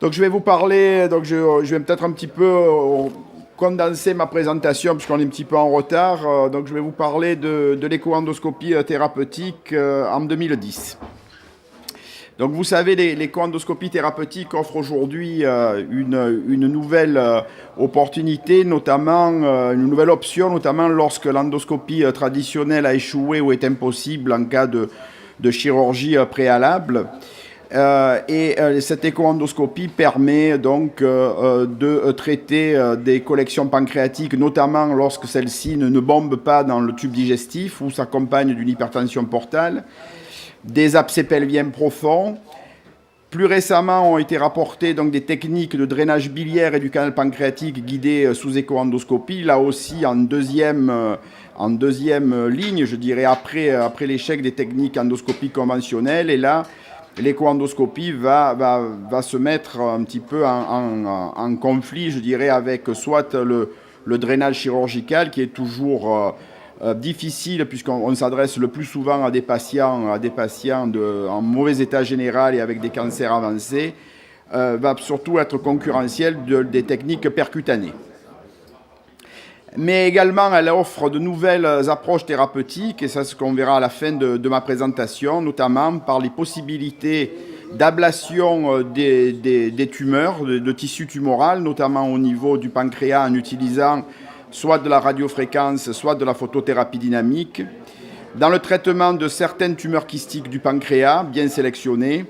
Donc je vais vous parler, donc je vais peut-être un petit peu condenser ma présentation puisqu'on est un petit peu en retard. Donc je vais vous parler de l'écho-endoscopie thérapeutique en 2010. Donc vous savez, l'écho-endoscopie thérapeutique offre aujourd'hui une nouvelle opportunité, notamment une nouvelle option, notamment lorsque l'endoscopie traditionnelle a échoué ou est impossible en cas de chirurgie préalable. Cette écho-endoscopie permet donc de traiter des collections pancréatiques, notamment lorsque celles-ci ne bombent pas dans le tube digestif ou s'accompagnent d'une hypertension portale, des abcès pelviens profonds. Plus récemment ont été rapportées donc des techniques de drainage biliaire et du canal pancréatique guidées sous écho-endoscopie, là aussi en deuxième ligne, je dirais, après l'échec des techniques endoscopiques conventionnelles. Et là, l'écho-endoscopie va se mettre un petit peu en conflit, je dirais, avec soit le drainage chirurgical qui est toujours difficile puisqu'on s'adresse le plus souvent à des patients en mauvais état général et avec des cancers avancés, va surtout être concurrentiel des techniques percutanées. Mais également, elle offre de nouvelles approches thérapeutiques, et ça, c'est ce qu'on verra à la fin de ma présentation, notamment par les possibilités d'ablation des tumeurs, de tissu tumoral, notamment au niveau du pancréas, en utilisant soit de la radiofréquence, soit de la photothérapie dynamique. Dans le traitement de certaines tumeurs kystiques du pancréas, bien sélectionnées.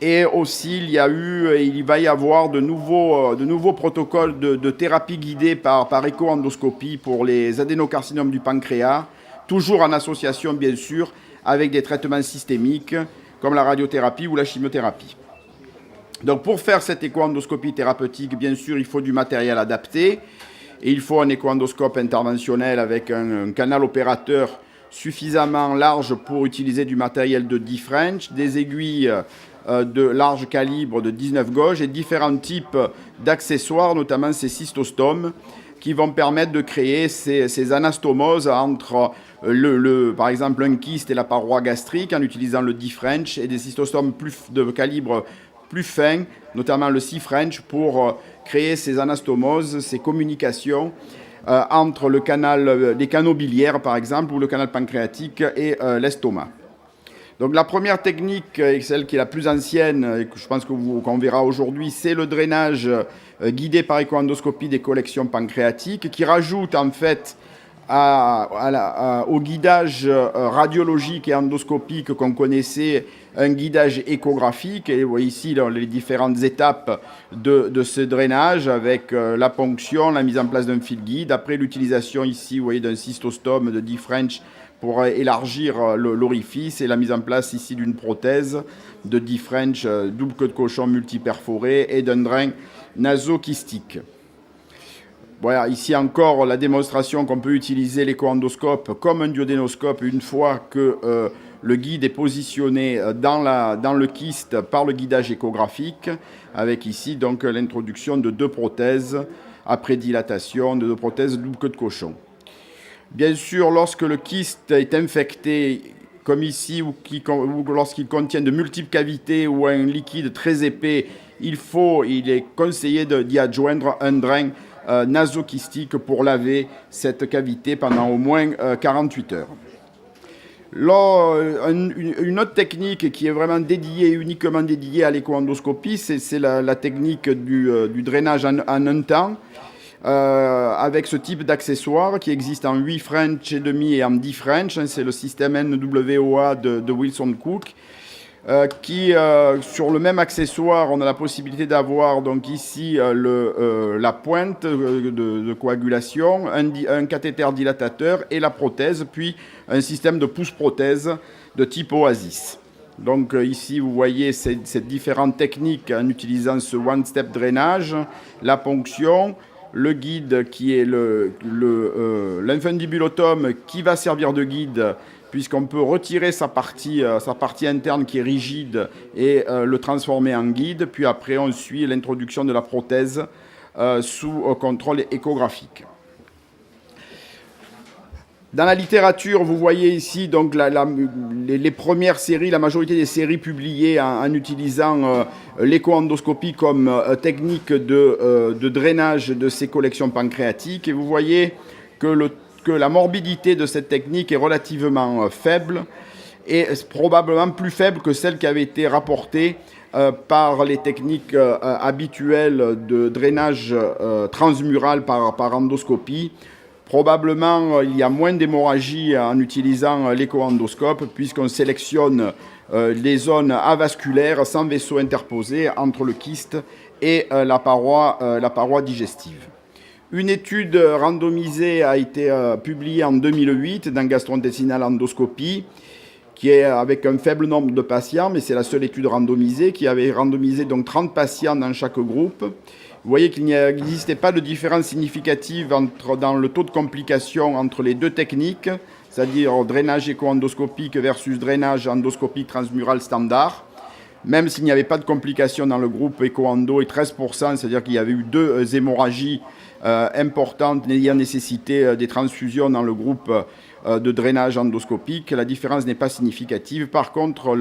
Et aussi, il va y avoir de nouveaux protocoles de thérapie guidée par écho-endoscopie pour les adénocarcinomes du pancréas, toujours en association, bien sûr, avec des traitements systémiques comme la radiothérapie ou la chimiothérapie. Donc, pour faire cette écho-endoscopie thérapeutique, bien sûr, il faut du matériel adapté. Et il faut un écho-endoscope interventionnel avec un canal opérateur suffisamment large pour utiliser du matériel de D-French, des aiguilles de large calibre de 19 gauges et différents types d'accessoires, notamment ces cystostomes, qui vont permettre de créer ces anastomoses entre par exemple un kyste et la paroi gastrique en utilisant le D-French, et des cystostomes de calibre plus fin, notamment le C-French, pour créer ces anastomoses, ces communications entre les canaux biliaires, par exemple, ou le canal pancréatique et l'estomac. Donc la première technique, et celle qui est la plus ancienne, et que je pense qu'on verra aujourd'hui, c'est le drainage guidé par écho-endoscopie des collections pancréatiques, qui rajoute en fait au guidage radiologique et endoscopique qu'on connaissait un guidage échographique. Et vous voyez ici les différentes étapes de ce drainage avec la ponction, la mise en place d'un fil guide, après l'utilisation ici, vous voyez, d'un cystostome de D-French pour élargir l'orifice, et la mise en place ici d'une prothèse de D-French double queue de cochon multiperforée et d'un drain nasokystique. Voilà, ici encore la démonstration qu'on peut utiliser l'écho-endoscope comme un duodénoscope une fois que le guide est positionné dans le kyste par le guidage échographique, avec ici donc l'introduction de deux prothèses après dilatation, de deux prothèses double queue de cochon. Bien sûr, lorsque le kyste est infecté, comme ici, ou lorsqu'il contient de multiples cavités ou un liquide très épais, il est conseillé d'y adjoindre un drain nasokystique pour laver cette cavité pendant au moins 48 heures. Une autre technique qui est vraiment uniquement dédiée à l'écho-endoscopie, c'est la technique du drainage en un temps, avec ce type d'accessoire qui existe en 8 French et demi et en 10 French. C'est le système NWOA de Wilson Cook. Sur le même accessoire, on a la possibilité d'avoir donc ici la pointe de coagulation, un cathéter dilatateur et la prothèse, puis un système de pousse-prothèse de type Oasis. Donc ici, vous voyez ces différentes techniques en utilisant ce one-step drainage, la ponction, le guide qui est l'infundibulotome qui va servir de guide, puisqu'on peut retirer sa partie interne qui est rigide et le transformer en guide. Puis après, on suit l'introduction de la prothèse sous contrôle échographique. Dans la littérature, vous voyez ici donc les premières séries, la majorité des séries publiées en utilisant l'écho-endoscopie comme technique de drainage de ces collections pancréatiques. Et vous voyez que la morbidité de cette technique est relativement faible et probablement plus faible que celle qui avait été rapportée par les techniques habituelles de drainage transmural par endoscopie. Probablement, il y a moins d'hémorragie en utilisant l'écho-endoscope puisqu'on sélectionne les zones avasculaires sans vaisseau interposé entre le kyste et la paroi digestive. Une étude randomisée a été publiée en 2008 dans Gastro-intestinal endoscopie, qui est avec un faible nombre de patients, mais c'est la seule étude randomisée, qui avait randomisé donc 30 patients dans chaque groupe. Vous voyez qu'il n'existait pas de différence significative dans le taux de complications entre les deux techniques, c'est-à-dire drainage écho-endoscopique versus drainage endoscopique transmural standard, même s'il n'y avait pas de complications dans le groupe écho-endo et 13%, c'est-à-dire qu'il y avait eu 2 hémorragies importantes ayant nécessité des transfusions dans le groupe de drainage endoscopique. La différence n'est pas significative. Par contre,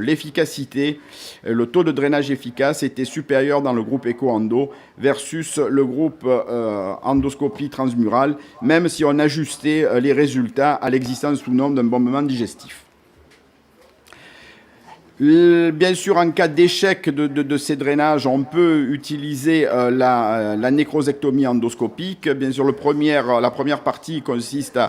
l'efficacité, le taux de drainage efficace était supérieur dans le groupe écho-endo versus le groupe endoscopie transmurale, même si on ajustait les résultats à l'existence ou non d'un bombement digestif. Bien sûr, en cas d'échec de ces drainages, on peut utiliser la nécrosectomie endoscopique. Bien sûr, la première partie consiste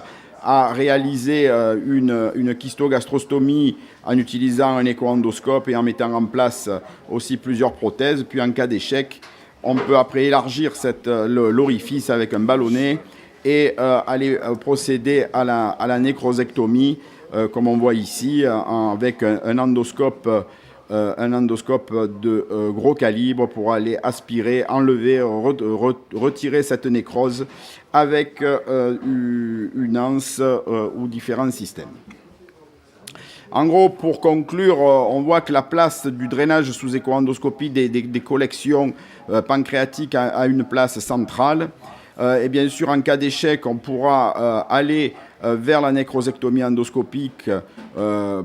à réaliser une kystogastrostomie en utilisant un écho-endoscope et en mettant en place aussi plusieurs prothèses. Puis, en cas d'échec, on peut après élargir l'orifice avec un ballonnet et aller procéder à la nécrosectomie, comme on voit ici, avec un endoscope de gros calibre pour aller aspirer, enlever, retirer cette nécrose avec une anse ou différents systèmes. En gros, pour conclure, on voit que la place du drainage sous écho-endoscopie des collections pancréatiques a une place centrale. Et bien sûr, en cas d'échec, on pourra aller vers la nécrosectomie endoscopique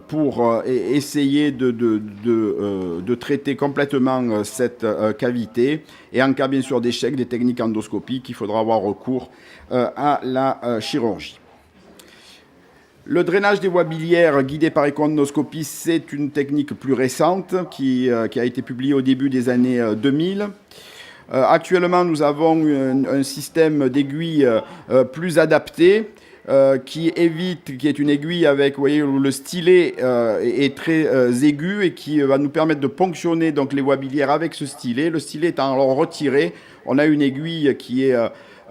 pour essayer de traiter complètement cette cavité. Et en cas, bien sûr, d'échec des techniques endoscopiques, il faudra avoir recours à la chirurgie. Le drainage des voies biliaires guidé par écho-endoscopie, c'est une technique plus récente qui a été publiée au début des années 2000. Actuellement, nous avons un système d'aiguille plus adapté qui est une aiguille avec, vous voyez, où le stylet est très aigu et qui va nous permettre de ponctionner donc les voies biliaires avec ce stylet. Le stylet étant alors retiré, on a une aiguille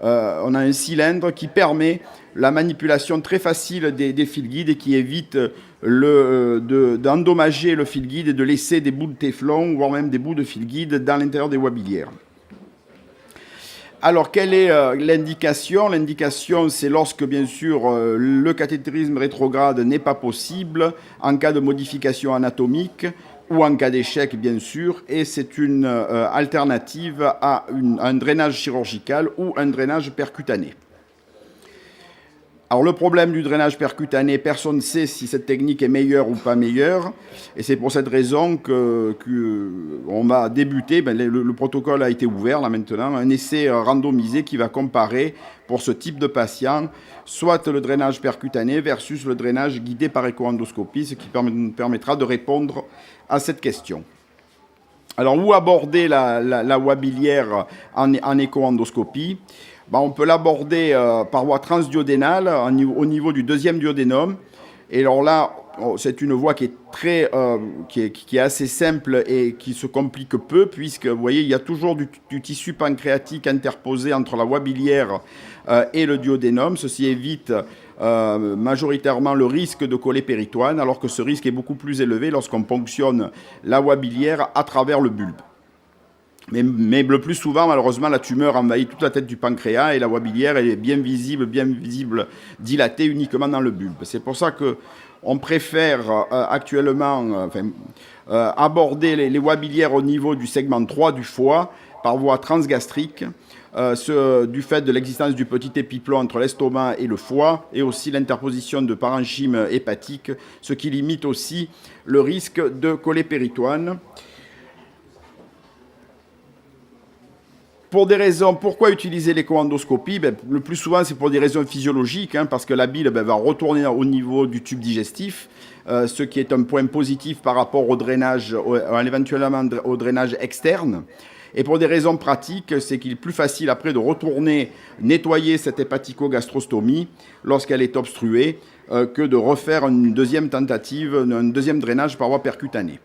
on a un cylindre qui permet la manipulation très facile des fils guides et qui évite d'endommager le fil guide et de laisser des bouts de téflon, voire même des bouts de fil guide dans l'intérieur des voies biliaires. Alors, quelle est l'indication ? L'indication, c'est lorsque, bien sûr, le cathétérisme rétrograde n'est pas possible, en cas de modification anatomique ou en cas d'échec, bien sûr, et c'est une alternative à un drainage chirurgical ou un drainage percutané. Alors, le problème du drainage percutané, personne ne sait si cette technique est meilleure ou pas meilleure. Et c'est pour cette raison qu'on va débuter, le protocole a été ouvert là maintenant, un essai randomisé qui va comparer pour ce type de patient, soit le drainage percutané versus le drainage guidé par écho-endoscopie, ce qui nous permettra de répondre à cette question. Alors, où aborder la voie biliaire en écho-endoscopie ? On peut l'aborder par voie transduodénale au niveau du deuxième duodénum. Et alors là, c'est une voie qui est assez simple et qui se complique peu, puisque vous voyez, il y a toujours du tissu pancréatique interposé entre la voie biliaire et le duodénum. Ceci évite majoritairement le risque de coller péritoine, alors que ce risque est beaucoup plus élevé lorsqu'on ponctionne la voie biliaire à travers le bulbe. Mais le plus souvent, malheureusement, la tumeur envahit toute la tête du pancréas et la voie biliaire est bien visible, dilatée uniquement dans le bulbe. C'est pour ça qu'on préfère actuellement aborder les voies biliaires au niveau du segment 3 du foie par voie transgastrique du fait de l'existence du petit épiplomb entre l'estomac et le foie, et aussi l'interposition de parenchyme hépatique, ce qui limite aussi le risque de cholépéritoine. Pour des raisons, pourquoi utiliser l'écho-endoscopie? Le plus souvent, c'est pour des raisons physiologiques, parce que la bile va retourner au niveau du tube digestif, ce qui est un point positif par rapport au drainage, éventuellement au drainage externe. Et pour des raisons pratiques, c'est qu'il est plus facile après de retourner nettoyer cette hépatico-gastrostomie lorsqu'elle est obstruée que de refaire une deuxième tentative, un deuxième drainage par voie percutanée.